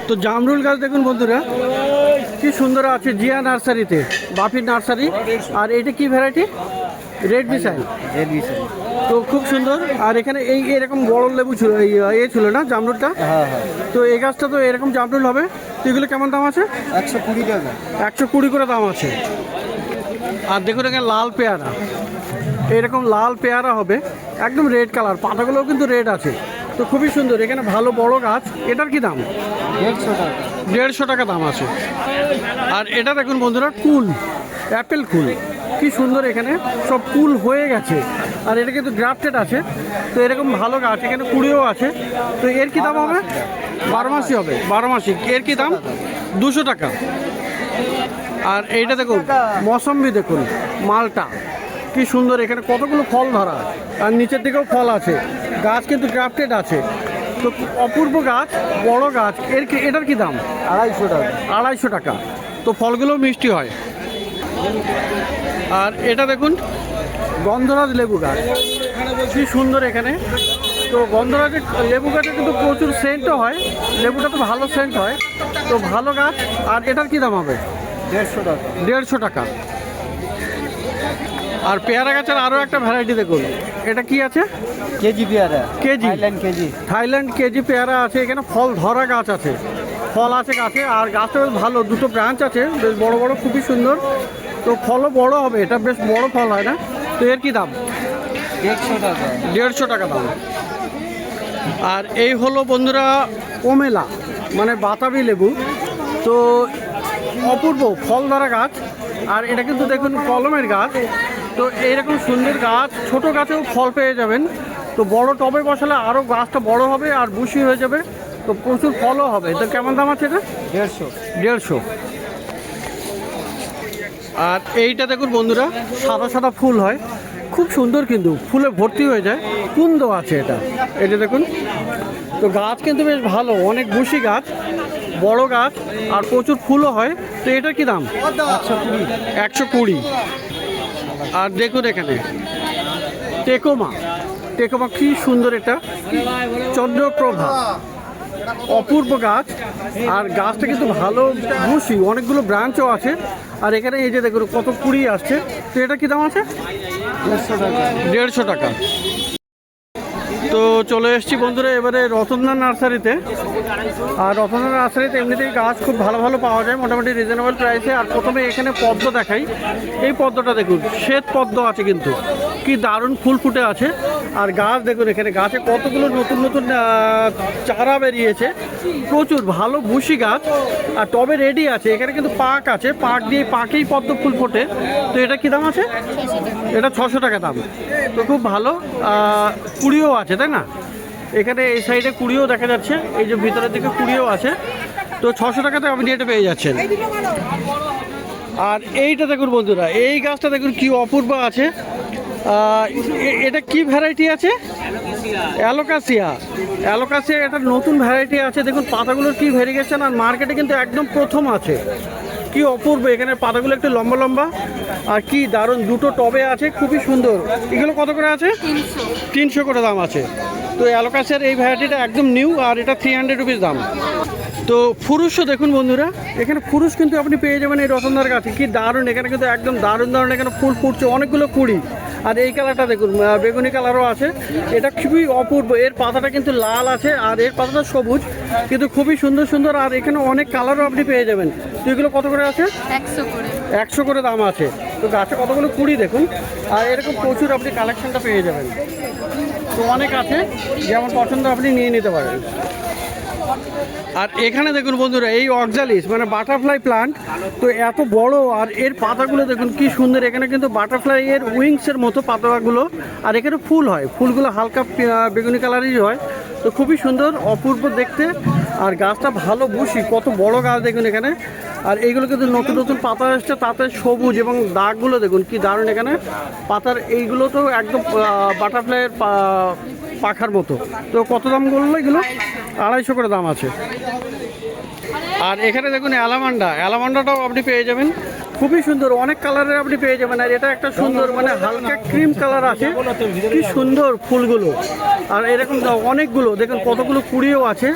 তো জামরুল গাছ দেখুন বন্ধুরা কি সুন্দর আছে জিয়া নার্সারিতে, বাপির নার্সারি। আর এটা কি ভ্যারাইটি? Red missile. তো খুব সুন্দর। আর এখানে এই এরকম বড় লেবু ছিল, এই ছিল না জামরুলটা? হ্যাঁ হ্যাঁ। তো এই গাছটা তো এরকম জামরুল হবে। তো এগুলো কেমন দাম আছে? 120 টাকা। 120 করে দাম আছে। আর দেখুন এখানে লাল পেয়ারা, এরকম লাল পেয়ারা হবে একদম রেড কালার, পাতাগুলোও কিন্তু রেড আছে। তো খুবই সুন্দর। এখানে ভালো বড় গাছ। এটার কি দাম? 150 টাকা। 150 টাকা দাম আছে। আর এটা দেখুন বন্ধুরা কুল, অ্যাপেল কুল, কি সুন্দর। এখানে সব কুল হয়ে গেছে। আর এটা কিন্তু গ্রাফটেড আছে। তো এরকম ভালো গাছ, এখানে কুড়িও আছে। তো এর কি দাম হবে? 12 মাসই হবে, 12 মাসই। এর কি দাম? 200 টাকা। আর এইটা দেখুন মৌসম্বি, দেখুন মালটা কি সুন্দর। এখানে কতগুলো ফল ধরা, আর নিচের দিকেও ফল আছে। গাছ কিন্তু গ্রাফটেড আছে। তো অপূর্ব গাছ, বড় গাছ। এটার কি দাম? 250 টাকা। 250 টাকা। তো ফলগুলো মিষ্টি হয়। আর এটা দেখুন গন্ধরাজ লেবু গাছ, কি সুন্দর এখানে। তো গন্ধরাজের লেবু গাছে কিন্তু প্রচুর সেন্টও হয়, লেবুটা তো ভালো সেন্ট হয়। তো ভালো গাছ। আর এটার কি দাম হবে? 150 টাকা। 150 টাকা। আর পেয়ারা গাছের আরও একটা ভ্যারাইটি দেখুন, এটা কি আছে? কেজি পেয়ারা। KG. Thailand KG. Thailand KG পেয়ারা আছে। এখানে ফল ধরা গাছ আছে, ফল আছে গাছে। আর গাছটা বেশ ভালো, দুটো ব্রাঞ্চ আছে, বেশ বড় বড়, খুবই সুন্দর। তো ফলও বড় হবে, এটা বেশ বড় ফল হয় না? তো এর কি দাম? 150 টাকা। 150 টাকা দাম। আর এই হলো বন্ধুরা ওমেলা, মানে বাতাবি লেবু। তো অপূর্ব ফল ধরা গাছ। আর এটা কিন্তু দেখুন কলমের গাছ। তো এইরকম সুন্দর গাছ, ছোট গাছেও ফল পেয়ে যাবেন। তো বড় টবে বসালে আরও গাছটা বড় হবে আর বুশি হয়ে যাবে। তো প্রচুর ফলও হবে। তো কেমন দাম আছে এটা? 150। 150। আর এইটা দেখুন বন্ধুরা সাদা সাদা ফুল হয়, খুব সুন্দর, কিন্তু ফুলে ভর্তি হয়ে যায়। কুন্দ আছে এটা, এটা দেখুন। তো গাছ কিন্তু বেশ ভালো, অনেক বুশি গাছ, বড় গাছ, আর প্রচুর ফুলও হয়। তো এটা কি দাম? 120। আর দেখুন এখানে টেকোমা, টেকোমা কি সুন্দর। এটা চন্দ্রপ্রভা, অপূর্ব গাছ। আর গাছটা কিন্তু ভালো বুশি, অনেকগুলো ব্রাঞ্চও আছে। আর এখানে এই যে দেখুন কত কুড়ি আসছে। তো এটা কি দাম আছে? 150 টাকা। 150 টাকা। তো চলে এসেছি বন্ধুরা এবারে রতনদা নার্সারিতে। আর রতনদা নার্সারিতে এমনিতেই গাছ খুব ভালো ভালো পাওয়া যায়, মোটামুটি রিজনেবল প্রাইসে। আর প্রথমে এখানে পদ্ম দেখাই। এই পদ্মটা দেখুন, শ্বেত পদ্ম আছে, কিন্তু কি দারুণ ফুল ফুটে আছে। আর গাছ দেখুন, এখানে গাছে কতগুলো নতুন নতুন চারা বেরিয়েছে, প্রচুর ভালো বুশি গাছ। আর টবে রেডি আছে। এখানে কিন্তু পাক আছে, পাক দিয়ে পাকেই পদ্ম ফুল ফোটে। তো এটা কি দাম আছে? এটা 600 টাকা দাম। তো খুব ভালো। কুড়িও আছে, তাই না? এখানে এই সাইডে কুড়িও দেখা যাচ্ছে, এই যে ভিতরের দিকে কুড়িও আছে। তো 600 টাকাতে আপনি এটা পেয়ে যাচ্ছেন। আর এইটা দেখুন বন্ধুরা, এই গাছটা দেখুন কি অপূর্ব আছে। এটা কি ভ্যারাইটি আছে? অ্যালোকাসিয়া। অ্যালোকাসিয়া এটা নতুন ভ্যারাইটি আছে। দেখুন পাতাগুলোর কি ভেরিয়েশন। আর মার্কেটে কিন্তু একদম প্রথম আছে। কি অপূর্ব, এখানে পাতাগুলো একটু লম্বা লম্বা। আর কি দারুণ, দুটো টবে আছে, খুবই সুন্দর। এগুলো কত করে আছে? 300 করে দাম আছে। তো অ্যালোকাসিয়ার এই ভ্যারাইটিটা একদম নিউ। আর এটা 300 রুপিস দাম। তো ফুরুষও দেখুন বন্ধুরা, এখানে ফুরুষ কিন্তু আপনি পেয়ে যাবেন এই রতনদার গাছে। কি দারুণ, এখানে কিন্তু একদম দারুণ দারুণ এখানে ফুল ফুটছে, অনেকগুলো কুড়ি। আর এই কালারটা দেখুন, বেগুনি কালারও আছে। এটা খুবই অপূর্ব। এর পাতাটা কিন্তু লাল আছে, আর এর পাতাটা সবুজ, কিন্তু খুবই সুন্দর সুন্দর। আর এখানে অনেক কালারও আপনি পেয়ে যাবেন। তো এগুলো কত করে আছে? 100 করে দাম আছে। তো গাছে কতগুলো কুড়ি দেখুন। আর এরকম প্রচুর আপনি কালেকশনটা পেয়ে যাবেন। তো অনেক আছে, যেমন পছন্দ আপনি নিয়ে নিতে পারেন। আর এখানে দেখুন বন্ধুরা এই অক্সালিস, মানে বাটারফ্লাই প্লান্ট। তো এত বড়, আর এর পাতাগুলো দেখুন কি সুন্দর। এখানে কিন্তু বাটারফ্লাই এর উইংসের মতো পাতাগুলো। আর এখানে ফুল হয়, ফুলগুলো হালকা বেগুনি কালারই হয়। তো খুবই সুন্দর, অপূর্ব দেখতে। আর গাছটা ভালো বুশি, কত বড় গাছ দেখুন এখানে। আর এইগুলো কিন্তু নতুন নতুন পাতা এসছে, তাতে সবুজ, এবং দাগগুলো দেখুন কি দারুণ। এখানে পাতার এইগুলো তো একদম বাটারফ্লাইয়ের পাখার মতো। তো কত দাম বললো এগুলো? 250 করে দাম আছে। আর এখানে দেখুন অ্যালামান্ডা, অ্যালামান্ডাটাও আপনি পেয়ে যাবেন, খুবই সুন্দর, অনেক কালারের আপনি পেয়ে যাবেন। আর এটা একটা সুন্দর, মানে হালকা ক্রিম কালার আছে, কি সুন্দর ফুলগুলো। আর এরকম অনেকগুলো দেখুন, কতগুলো কুড়িও আছে।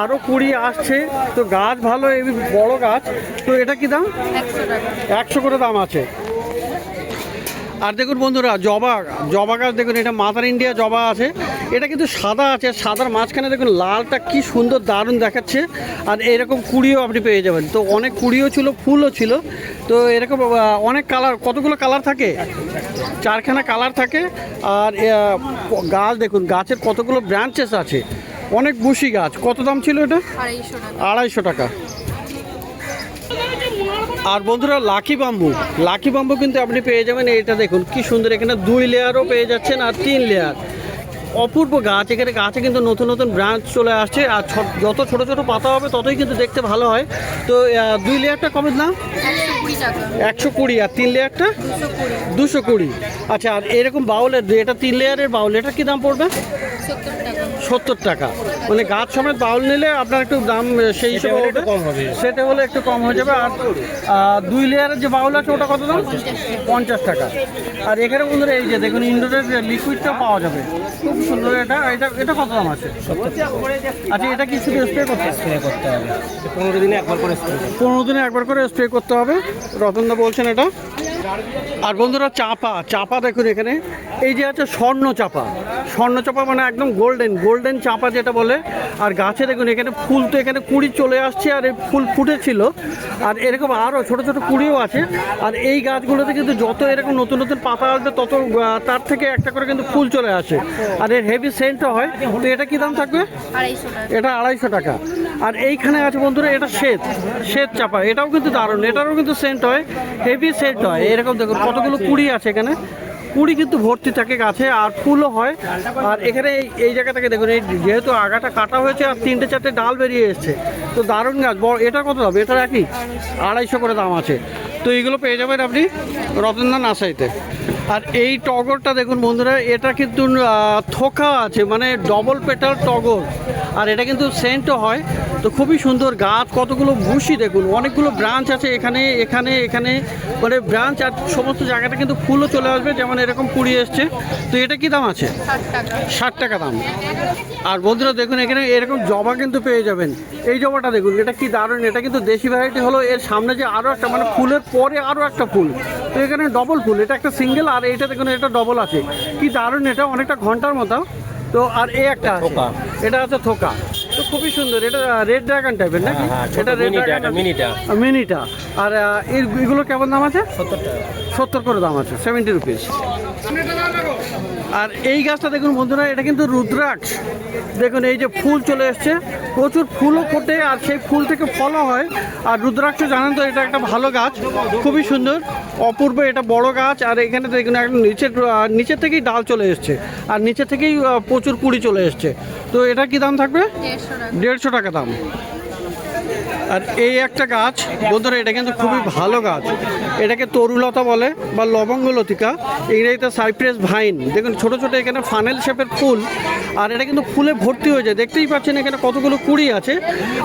আরও কুড়ি আসছে। তো গাছ ভালো, এই বড় গাছ। তো এটা কি দাম? 100 টাকা। 100 করে দাম আছে। আর দেখুন বন্ধুরা, জবা জবা গাছ দেখুন, এটা মাদার ইন্ডিয়া জবা আছে। এটা কিন্তু সাদা আছে, সাদার মাঝখানে দেখুন লালটা কি সুন্দর দারুণ দেখাচ্ছে। আর এরকম কুড়িও আপনি পেয়ে যাবেন। তো অনেক কুড়িও ছিল, ফুলও ছিল। তো এরকম অনেক কালার, কতগুলো কালার থাকে? 4খানা কালার থাকে। আর গাছ দেখুন, গাছের কতগুলো ব্রাঞ্চেস আছে, অনেক বুশি গাছ। কত দাম ছিল এটা? 250 টাকা। 250 টাকা। আর বন্ধুরা, লাকি বাম্বু কিন্তু আপনি পেয়ে যাবেন। এটা দেখুন কি সুন্দর, এখানে 2 লেয়ারও পেয়ে যাচ্ছেন আর 3 লেয়ার। অপূর্ব গাছ। এখানে গাছে কিন্তু নতুন নতুন ব্রাঞ্চ চলে আসছে। আর যত ছোট ছোট পাতা হবে ততই কিন্তু দেখতে ভালো হয়। তো 2 লেয়ারটা কবে দাম? 120 টাকা। 120। আর 3 লেয়ারটা 220। 220। আচ্ছা, আর এরকম বাউলের, এটা 3 লেয়ারের বাউল, এটা কি দাম পড়বে? 70 টাকা। 70 টাকা। মানে গাছ সমেত বাউল নিলে আপনার একটু দাম সেই হিসেবে হবে, সেটা হলে একটু কম হয়ে যাবে। আর 2 লেয়ারের যে বাউল আছে ওটা কত দাম? 50 টাকা। আর এখানে বন্ধুরা এই যে দেখুন, ইনডোরের লিকুইডটাও পাওয়া যাবে, খুব সুন্দর। এটা এটা এটা কত দাম আছে? আচ্ছা, এটা কি শুধু স্প্রে করতে হবে? 15 দিনে একবার করে স্প্রে। 15 দিনে একবার করে স্প্রে করতে হবে, রতনদা বলছেন এটা। আর বন্ধুরা, চাপা দেখুন এখানে, এই যে আছে স্বর্ণ চাপা, মানে একদম গোল্ডেন চাপা যেটা বলে। আর গাছে দেখুন এখানে ফুল, তো এখানে কুড়ি চলে আসছে, আর এই ফুল ফুটেছিল। আর এরকম আরও ছোট ছোট কুড়িও আছে। আর এই গাছগুলোতে কিন্তু যত এরকম নতুন নতুন পাতা আসবে, তত তার থেকে একটা করে কিন্তু ফুল চলে আসে। আর এর হেভি সেন্টও হয়। তো এটা কি দাম থাকবে? 250 টাকা। এটা 250 টাকা। আর এইখানে আছে বন্ধুরা, এটা শ্বেত চাপা, এটাও কিন্তু দারুণ। এটারও কিন্তু সেন্ট হয়, হেভি সেন্ট হয়। এরকম দেখুন কতগুলো কুড়ি আছে এখানে, কুড়ি কিন্তু ভর্তি থাকে গাছে, আর ফুলও হয়। আর এখানে এই জায়গা থেকে দেখুন, এই যেহেতু আগাটা কাটা হয়েছে আর 3-4টে ডাল বেরিয়ে এসছে, তো দারুণ গাছ। এটা কত দাম? এটা একই 250 করে দাম আছে। তো এইগুলো পেয়ে যাবেন আপনি রতনদা নার্সারিতে। আর এই টগরটা দেখুন বন্ধুরা, এটা কিন্তু থোকা আছে, মানে ডবল পেটাল টগর। আর এটা কিন্তু সেন্টও হয়। তো খুবই সুন্দর গাছ, কতগুলো বুশি দেখুন, অনেকগুলো ব্রাঞ্চ আছে এখানে এখানে এখানে, মানে ব্রাঞ্চ। আর সমস্ত জায়গাটা কিন্তু ফুলও চলে আসবে, যেমন এরকম কুড়ি এসছে। তো এটা কি দাম আছে? 60 টাকা। 60 টাকা দাম। আর বন্ধুরা দেখুন, এখানে এরকম জবা কিন্তু পেয়ে যাবেন। এই জবাটা দেখুন, এটা কি দারুণ। এটা কিন্তু দেশি ভ্যারাইটি হলো। এর সামনে যে আরও একটা, মানে ফুলের পরে আরও একটা ফুল, তো এখানে ডবল ফুল। এটা একটা সিঙ্গেল, আর এটা দেখুন এটা ডবল আছে। কি দারুণ, এটা অনেকটা ঘন্টার মতো। তো আর এই একটা আছে, এটা আছে থোকা। তো খুবই সুন্দর। এটা রেড ড্রাগন টাইপের নাকি? এটা রেড ড্রাগন মিনিটা। আর এগুলো কেমন দাম আছে? 70 করে দাম আছে, 70 রুপিস। আর এই গাছটা দেখুন বন্ধুরা, এটা কিন্তু রুদ্রাক্ষ। দেখুন এই যে ফুল চলে এসছে, প্রচুর ফুলও ফোটে, আর সেই ফুল থেকে ফলও হয়। আর রুদ্রাক্ষ জানেন তো, এটা একটা ভালো গাছ, খুবই সুন্দর, অপূর্ব। এটা বড় গাছ। আর এখানে দেখুন একদম নিচের থেকেই ডাল চলে এসছে, আর নিচে থেকেই প্রচুর কুড়ি চলে এসছে। তো এটা কি দাম থাকবে? 150 টাকা দাম। আর এই একটা গাছ বন্ধুরা, এটা কিন্তু খুবই ভালো গাছ। এটাকে তরুলতা বলে বা লবঙ্গ লতিকা, ইংরেজিতে সাইপ্রেস ভাইন। দেখুন ছোট ছোট এখানে ফানেল শেপের ফুল, আর এটা কিন্তু ফুলে ভর্তি হয়ে যায়। দেখতেই পাচ্ছেন এখানে কতগুলো কুড়ি আছে।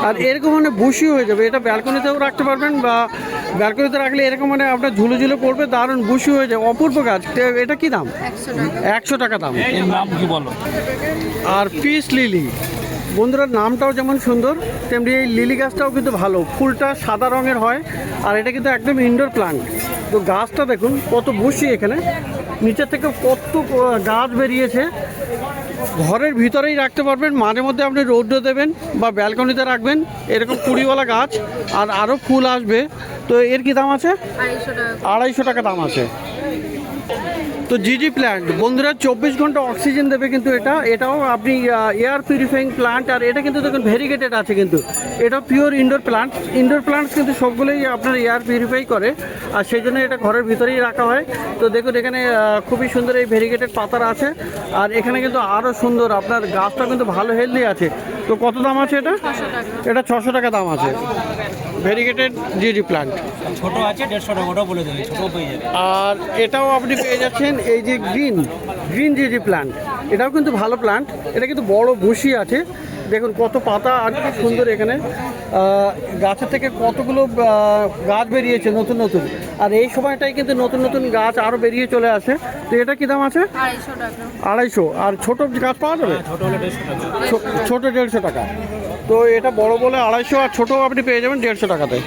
আর এরকম মানে বুশি হয়ে যাবে। এটা ব্যালকনিতেও রাখতে পারবেন, বা ব্যালকনিতে রাখলে এরকম মানে আপনার ঝুলে ঝুলে পড়বে, দারুণ বুশি হয়ে যায়। অপূর্ব গাছ। এটা কি দাম? 100 টাকা দাম। নাম কি বলো? আর পিস লিলি বন্ধুরা, নামটাও যেমন সুন্দর, তেমনি এই লিলি গাছটাও কিন্তু ভালো। ফুলটা সাদা রঙের হয়, আর এটা কিন্তু একদম ইনডোর প্লান্ট। তো গাছটা দেখুন কত বুশি, এখানে নিচের থেকে কত গাছ বেরিয়েছে। ঘরের ভিতরেই রাখতে পারবেন, মাঝে মধ্যে আপনি রৌদ্র দেবেন বা ব্যালকনিতে রাখবেন। এরকম কুড়িওয়ালা গাছ, আর আরও ফুল আসবে। তো এর কি দাম আছে? 250 টাকা দাম আছে। তো জিজি প্ল্যান্ট বন্ধুরা, 24 ঘন্টা অক্সিজেন দেবে কিন্তু এটাও আপনি এয়ার পিউরিফাইং প্লান্ট। আর এটা কিন্তু দেখুন ভেরিগেটেড আছে, কিন্তু এটা পিওর ইনডোর প্লান্টস কিন্তু সবগুলোই আপনার এয়ার পিউরিফাই করে। আর সেই জন্য এটা ঘরের ভিতরেই রাখা হয়। তো দেখুন এখানে খুবই সুন্দর এই ভেরিগেটেড পাতার আছে। আর এখানে কিন্তু আরও সুন্দর, আপনার গাছটা কিন্তু ভালো হেলদি আছে। তো কত দাম আছে এটা? এটা 600 টাকা দাম আছে, ভেরিগেটেড জিজি প্লান্ট। ছোট আছে 150 টাকা, ওটাও বলে দেবে, ছোট পেয়ে যাবে। আর এটাও আপনি পেয়ে যাচ্ছেন এই যে গ্রিন জিজি প্লান্ট। এটাও কিন্তু ভালো প্লান্ট। এটা কিন্তু বড় ভুসি আছে, দেখুন কত পাতা, আর কি সুন্দর। এখানে গাছের থেকে কতগুলো গাছ বেরিয়েছে নতুন নতুন। আর এই সময়টাই কিন্তু নতুন নতুন গাছ আরও বেরিয়ে চলে আসে। তো এটা কী দাম আছে? 250 টাকা। আর ছোট গাছ পাওয়া যাবে? ছোট হলে 150 টাকা। ছোট 150 টাকা। তো এটা বড় বলে 250, আর ছোটো আপনি পেয়ে যাবেন 150 টাকাতে।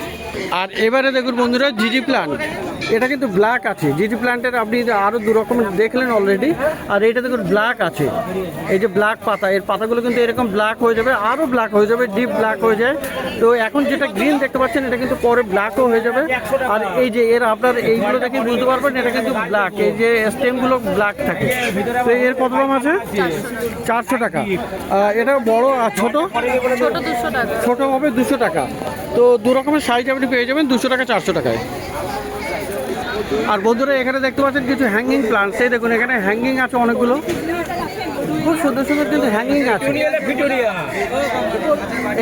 আর এবারে দেখুন বন্ধুরা জিজি প্ল্যান্ট, এটা কিন্তু ব্ল্যাক আছে। জিজি প্ল্যান্টের আপনি আরও দু রকমের দেখলেন অলরেডি, আর এইটা দেখুন ব্ল্যাক আছে। এই যে ব্ল্যাক পাতা, এর পাতাগুলো কিন্তু এরকম ব্ল্যাক হয়ে যাবে, আরও ব্ল্যাক হয়ে যাবে, ডিপ ব্ল্যাক হয়ে যায়। তো এখন যেটা গ্রিন দেখতে পাচ্ছেন এটা কিন্তু পরে ব্ল্যাকও হয়ে যাবে। আর এই যে এর আপনার এইগুলো দেখে বুঝতে পারবেন এটা কিন্তু ব্ল্যাক, এই যে স্টেমগুলো ব্ল্যাক থাকে। তো এর কত দাম আছে? 400 টাকা। এটা বড় আর ছোট? ছোট 200 টাকা। ছোট হবে 200 টাকা। তো দু রকমের সাইজ আপনি পেয়ে যাবেন 200 টাকা, 400 টাকায়। আর বন্ধুরা এখানে দেখতে পাচ্ছেন কিছু হ্যাঙ্গিং প্লান্ট, সেই দেখুন এখানে হ্যাঙ্গিং আছে অনেকগুলো, খুব সুন্দর সুন্দর কিন্তু হ্যাঙ্গিং আছে।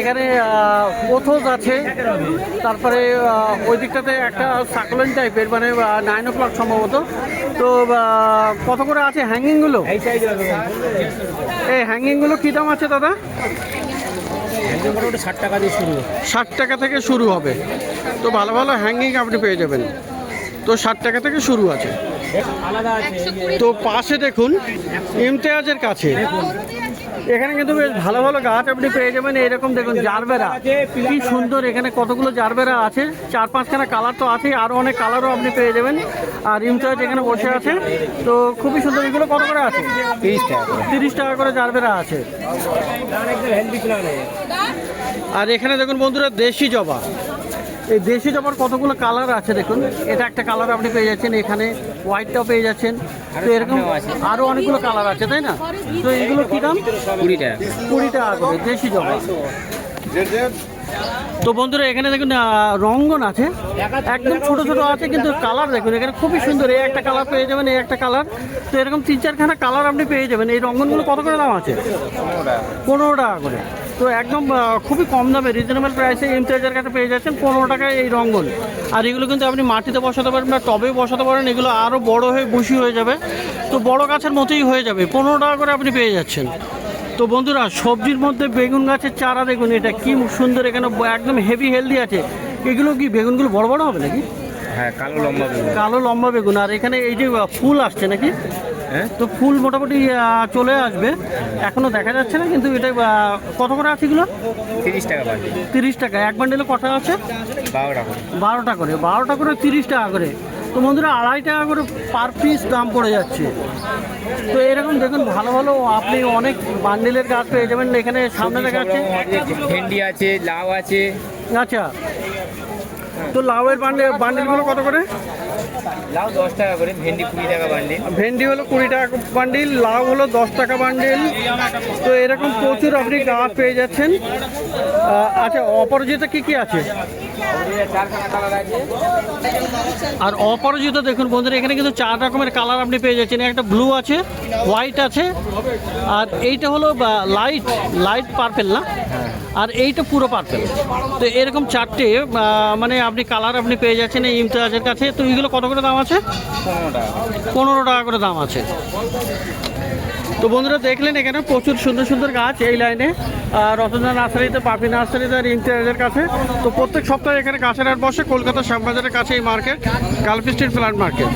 এখানে পোথোস আছে, তারপরে ওই দিকটাতে একটা সাকলেন টাইপের, মানে 9 o'clock সম্ভবত। তো কত করে আছে হ্যাঙ্গিংগুলো? এই হ্যাঙ্গিংগুলো কী দাম আছে দাদা? মোটামুটি 60 টাকা দিয়ে শুরু। 60 টাকা থেকে শুরু হবে। তো ভালো ভালো হ্যাঙ্গিং আপনি পেয়ে যাবেন। তো 60 টাকা থেকে শুরু আছে। আলাদা আছে। তো পাশে দেখুন ইমতিয়াজের কাছে এখানে কিন্তু বেশ ভালো ভালো গাছ আপনি পেয়ে যাবেন। এরকম দেখুন জারবেরা, কি সুন্দর, এখানে কতগুলো জারবেরা আছে, 4-5খানা কালার তো আছে, আরও অনেক কালারও আপনি পেয়ে যাবেন। আর ইমতিয়াজ এখানে বসে আছে, তো খুবই সুন্দর। এগুলো কত করে আছে? 30 টাকা। 30 টাকা করে জারবেরা আছে। একদম হেলদি প্ল্যান। আর এখানে দেখুন বন্ধুরা দেশি জবা, এই দেশি জবার কতগুলো কালার আছে দেখুন। এটা একটা কালার আপনি পেয়ে যাচ্ছেন, এখানে হোয়াইটটাও পেয়ে যাচ্ছেন। তো এরকম আরও অনেকগুলো কালার আছে, তাই না? তো এগুলো কী দাম? 20 টাকা। 20 টাকা করে দেশি জবা। তো বন্ধুরা এখানে দেখুন রঙ্গন আছে, একদম ছোট ছোট আছে, কিন্তু কালার দেখুন এখানে খুবই সুন্দর। এই একটা কালার পেয়ে যাবেন, এই একটা কালার। তো এরকম 3-4খানা কালার আপনি পেয়ে যাবেন। এই রঙ্গনগুলো কত করে দাম আছে? 15 টাকা করে। তো একদম খুবই কম দামে রিজনেবল প্রাইসে ইমতিয়াজের কাছে পেয়ে যাচ্ছেন 15 টাকায় এই রঙ্গন। আর এগুলো কিন্তু আপনি মাটিতে বসাতে পারেন বা টবেও বসাতে পারেন, এগুলো আরও বড় হয়ে বুশি হয়ে যাবে। তো বড় গাছের মতোই হয়ে যাবে, 15 টাকা করে আপনি পেয়ে যাচ্ছেন। তো বন্ধুরা সবজির মধ্যে বেগুন গাছের চারা দেখুন, এটা কি সুন্দর, এখানে একদম হেভি হেলদি আছে। এগুলো কি বেগুনগুলো বড় বড় হবে নাকি? হ্যাঁ, কালো লম্বা বেগুন। কালো লম্বা বেগুন। আর এখানে এই যে ফুল আসছে নাকি? হ্যাঁ, তো ফুল মোটামুটি চলে আসবে, এখনো দেখা যাচ্ছে না। কিন্তু এটা কত করে আছে এগুলো? 30 টাকা বাড়বে। 30 টাকা। এক বান্ডেলে কটা আছে? 12 টাকা। 12টা করে। 12টা করে 30 টাকা করে। তো বন্ধুরা 2.5 টাকা করে পার পিস দাম পড়ে যাচ্ছে। তো এরকম দেখুন ভালো ভালো আপনি অনেক বান্ডেলের গাছ পেয়ে যাবেন। এখানে সামনে দেখা যাচ্ছে ভেন্ডি আছে, লাউ আছে। আচ্ছা, তো লাউয়ের বান্ডেলগুলো কত করে? লাউ 10 টাকা করে, ভেন্ডি 20 টাকা বান্ডিল। ভেন্ডি হলো 20 টাকা বান্ডিল, লাউ হলো 10 টাকা বান্ডিল। তো এরকম প্রচুর আপনি গাছ পেয়ে যাচ্ছেন। আচ্ছা, অপরাজিতা কি কি আছে? 4খানা কালার আছে। আর অপরাজিতা দেখুন বন্ধুরা এখানে কিন্তু 4 রকমের কালার আপনি পেয়ে যাচ্ছেন। একটা ব্লু আছে, হোয়াইট আছে, আর এইটা হলো লাইট পার্পেল না, আর এইটা পুরো পার্পেল। তো এরকম 4টে মানে আপনি কালার আপনি পেয়ে যাচ্ছেন এই ইমতিয়াজের কাছে। তো এইগুলো কত করে দাম আছে? 15 টাকা। 15 টাকা করে দাম আছে। তো বন্ধুরা দেখলেন এখানে প্রচুর সুন্দর সুন্দর গাছ এই লাইনে, রতনদা নার্সারিতে, পাপি নার্সারিতে আর ইমতিয়াজের কাছে। তো প্রত্যেক সপ্তাহে এখানে গাছের হাট বসে, কলকাতা শ্যামবাজারের কাছে এই market, Gulf street plant market.